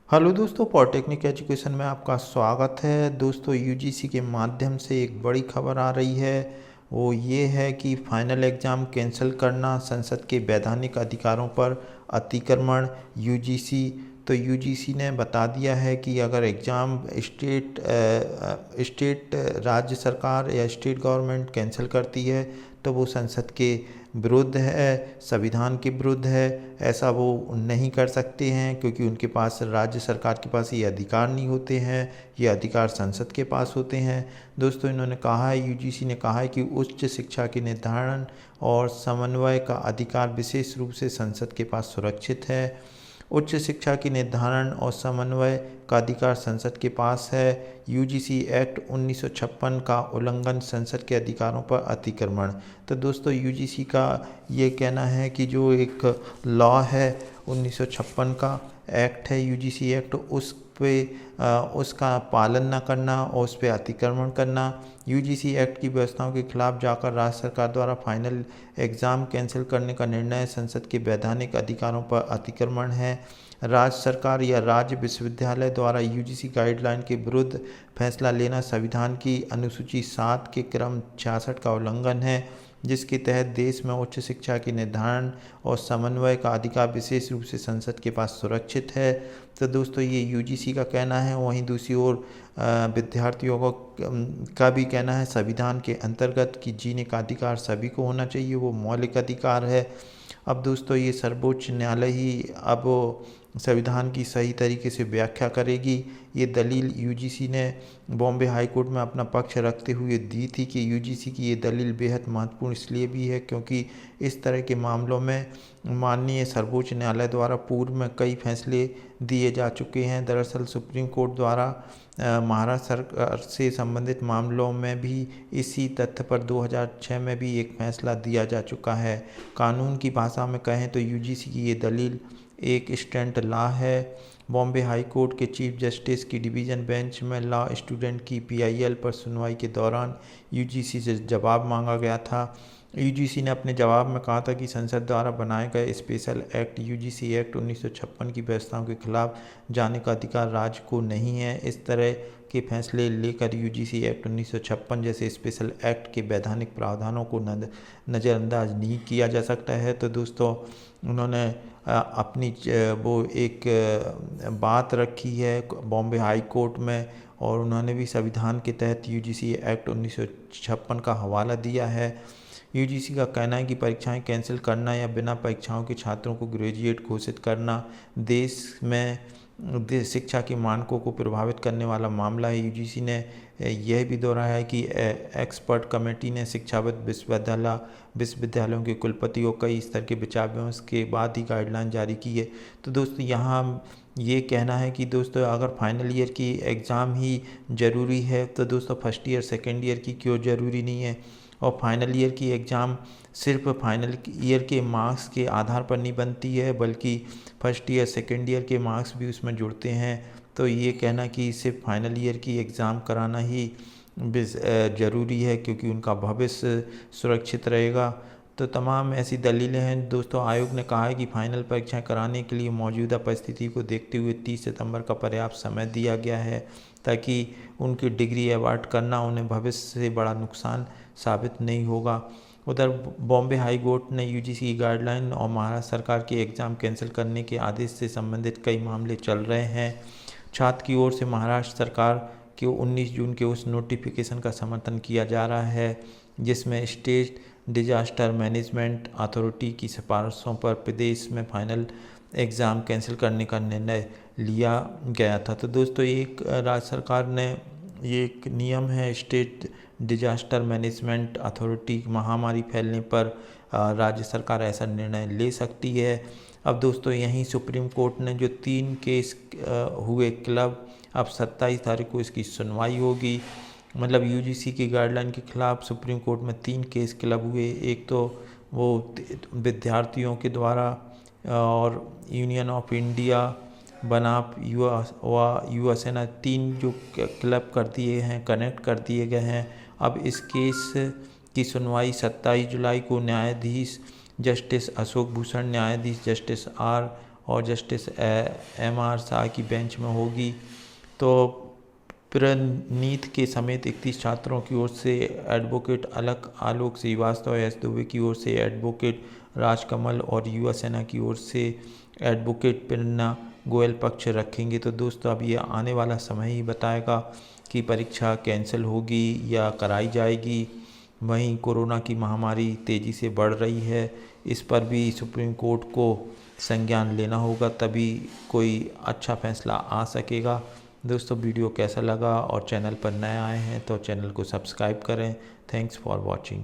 Hello दोस्तों, polytechnic education में आपका स्वागत है। दोस्तों, यूजीसी के माध्यम से एक बड़ी खबर आ रही है। वो ये है कि फाइनल एग्ज़ाम कैंसिल करना, संसद के वैधानिक अधिकारों पर अतिक्रमण। यूजीसी ने बता दिया है कि अगर एग्ज़ाम स्टेट राज्य सरकार या स्टेट गवर्नमेंट कैंसिल करती है तो वो संसद के विरुद्ध है, संविधान के विरुद्ध है। ऐसा वो नहीं कर सकते हैं क्योंकि उनके पास, राज्य सरकार के पास ये अधिकार नहीं होते हैं, ये अधिकार संसद के पास होते हैं। दोस्तों, इन्होंने कहा है, यूजीसी ने कहा है कि उच्च शिक्षा के निर्धारण और समन्वय का अधिकार विशेष रूप से संसद के पास सुरक्षित है। उच्च शिक्षा की निर्धारण और समन्वय का अधिकार संसद के पास है। यूजीसी एक्ट 1956 का उल्लंघन, संसद के अधिकारों पर अतिक्रमण। तो दोस्तों, यूजीसी का ये कहना है कि जो एक लॉ है 1956 का एक्ट है, यूजीसी एक्ट, उस पे उसका पालन न करना और उस पर अतिक्रमण करना, यूजीसी एक्ट की व्यवस्थाओं के खिलाफ जाकर राज्य सरकार द्वारा फाइनल एग्ज़ाम कैंसिल करने का निर्णय संसद के वैधानिक अधिकारों पर अतिक्रमण है। राज्य सरकार या राज्य विश्वविद्यालय द्वारा यूजीसी गाइडलाइन के विरुद्ध फैसला लेना संविधान की अनुसूची 7 के क्रम 66 का उल्लंघन है, जिसके तहत देश में उच्च शिक्षा के निर्धारण और समन्वय का अधिकार विशेष रूप से संसद के पास सुरक्षित है। तो दोस्तों, ये यूजीसी का कहना है। वहीं दूसरी ओर विद्यार्थियों का भी कहना है, संविधान के अंतर्गत कि जीने का अधिकार सभी को होना चाहिए, वो मौलिक अधिकार है। अब दोस्तों, ये सर्वोच्च न्यायालय ही अब संविधान की सही तरीके से व्याख्या करेगी। ये दलील यूजीसी ने बॉम्बे हाई कोर्ट में अपना पक्ष रखते हुए दी थी कि यूजीसी की ये दलील बेहद महत्वपूर्ण इसलिए भी है क्योंकि इस तरह के मामलों में माननीय सर्वोच्च न्यायालय द्वारा पूर्व में कई फैसले दिए जा चुके हैं। दरअसल सुप्रीम कोर्ट द्वारा महाराष्ट्र सरकार से संबंधित मामलों में भी इसी तथ्य पर 2006 में भी एक फैसला दिया जा चुका है। कानून की भाषा में कहें तो यूजीसी की ये दलील एक स्टैंड लॉ है। बॉम्बे हाई कोर्ट के चीफ जस्टिस की डिवीज़न बेंच में लॉ स्टूडेंट की पीआईएल पर सुनवाई के दौरान यूजीसी से जवाब मांगा गया था। यूजीसी ने अपने जवाब में कहा था कि संसद द्वारा बनाए गए स्पेशल एक्ट यूजीसी एक्ट 1956 की व्यवस्थाओं के खिलाफ जाने का अधिकार राज्य को नहीं है। इस तरह के फैसले लेकर यूजीसी एक्ट 1956 जैसे स्पेशल एक्ट के वैधानिक प्रावधानों को नज़रअंदाज नहीं किया जा सकता है। तो दोस्तों, उन्होंने अपनी वो एक बात रखी है बॉम्बे हाई कोर्ट में, और उन्होंने भी संविधान के तहत यूजीसी एक्ट 1956 का हवाला दिया है। यूजीसी का कहना है कि परीक्षाएं कैंसिल करना या बिना परीक्षाओं के छात्रों को ग्रेजुएट घोषित करना देश में शिक्षा के मानकों को प्रभावित करने वाला मामला है। यूजीसी ने यह भी दोहराया है कि एक्सपर्ट कमेटी ने शिक्षाविद विश्वविद्यालयों के कुलपतियों कई स्तर के विचार विमर्श के बाद ही गाइडलाइन जारी की है। तो दोस्तों, यहाँ ये कहना है कि दोस्तों, अगर फाइनल ईयर की एग्ज़ाम ही ज़रूरी है तो दोस्तों फर्स्ट ईयर सेकेंड ईयर की क्यों ज़रूरी नहीं है। और फाइनल ईयर की एग्ज़ाम सिर्फ फाइनल ईयर के मार्क्स के आधार पर नहीं बनती है, बल्कि फर्स्ट ईयर सेकेंड ईयर के मार्क्स भी उसमें जुड़ते हैं। तो ये कहना कि सिर्फ फाइनल ईयर की एग्ज़ाम कराना ही ज़रूरी है क्योंकि उनका भविष्य सुरक्षित रहेगा। तो तमाम ऐसी दलीलें हैं। दोस्तों, आयोग ने कहा है कि फाइनल परीक्षाएं कराने के लिए मौजूदा परिस्थिति को देखते हुए 30 सितंबर का पर्याप्त समय दिया गया है ताकि उनकी डिग्री अवार्ड करना उन्हें भविष्य से बड़ा नुकसान साबित नहीं होगा। उधर बॉम्बे हाई कोर्ट ने यूजीसी की गाइडलाइन और महाराष्ट्र सरकार के एग्ज़ाम कैंसिल करने के आदेश से संबंधित कई मामले चल रहे हैं। छात्र की ओर से महाराष्ट्र सरकार के 19 जून के उस नोटिफिकेशन का समर्थन किया जा रहा है जिसमें स्टेट डिजास्टर मैनेजमेंट अथॉरिटी की सिफारिशों पर प्रदेश में फाइनल एग्ज़ाम कैंसिल करने का निर्णय लिया गया था। तो दोस्तों, एक राज्य सरकार ने, ये एक नियम है स्टेट डिजास्टर मैनेजमेंट अथॉरिटी, महामारी फैलने पर राज्य सरकार ऐसा निर्णय ले सकती है। अब दोस्तों, यहीं सुप्रीम कोर्ट ने जो 3 केस हुए क्लब, अब 27 तारीख को इसकी सुनवाई होगी। मतलब यूजीसी की गाइडलाइन के खिलाफ सुप्रीम कोर्ट में 3 केस क्लब हुए। एक तो वो विद्यार्थियों के द्वारा और यूनियन ऑफ इंडिया बनाम युवा सेना, 3 जो क्लब कर दिए हैं, कनेक्ट कर दिए गए हैं। अब इस केस की सुनवाई 27 जुलाई को न्यायाधीश जस्टिस अशोक भूषण, न्यायाधीश जस्टिस आर और जस्टिस MR शाह की बेंच में होगी। तो प्रणीत के समेत 31 छात्रों की ओर से एडवोकेट आलोक श्रीवास्तव, एस दुबे की ओर से एडवोकेट राजकमल और युवा सेना की ओर से एडवोकेट प्रेरणा गोयल पक्ष रखेंगे। तो दोस्तों अब ये आने वाला समय ही बताएगा कि परीक्षा कैंसिल होगी या कराई जाएगी। वहीं कोरोना की महामारी तेज़ी से बढ़ रही है, इस पर भी सुप्रीम कोर्ट को संज्ञान लेना होगा, तभी कोई अच्छा फैसला आ सकेगा। दोस्तों वीडियो कैसा लगा और चैनल पर नए आए हैं तो चैनल को सब्सक्राइब करें। Thanks for watching.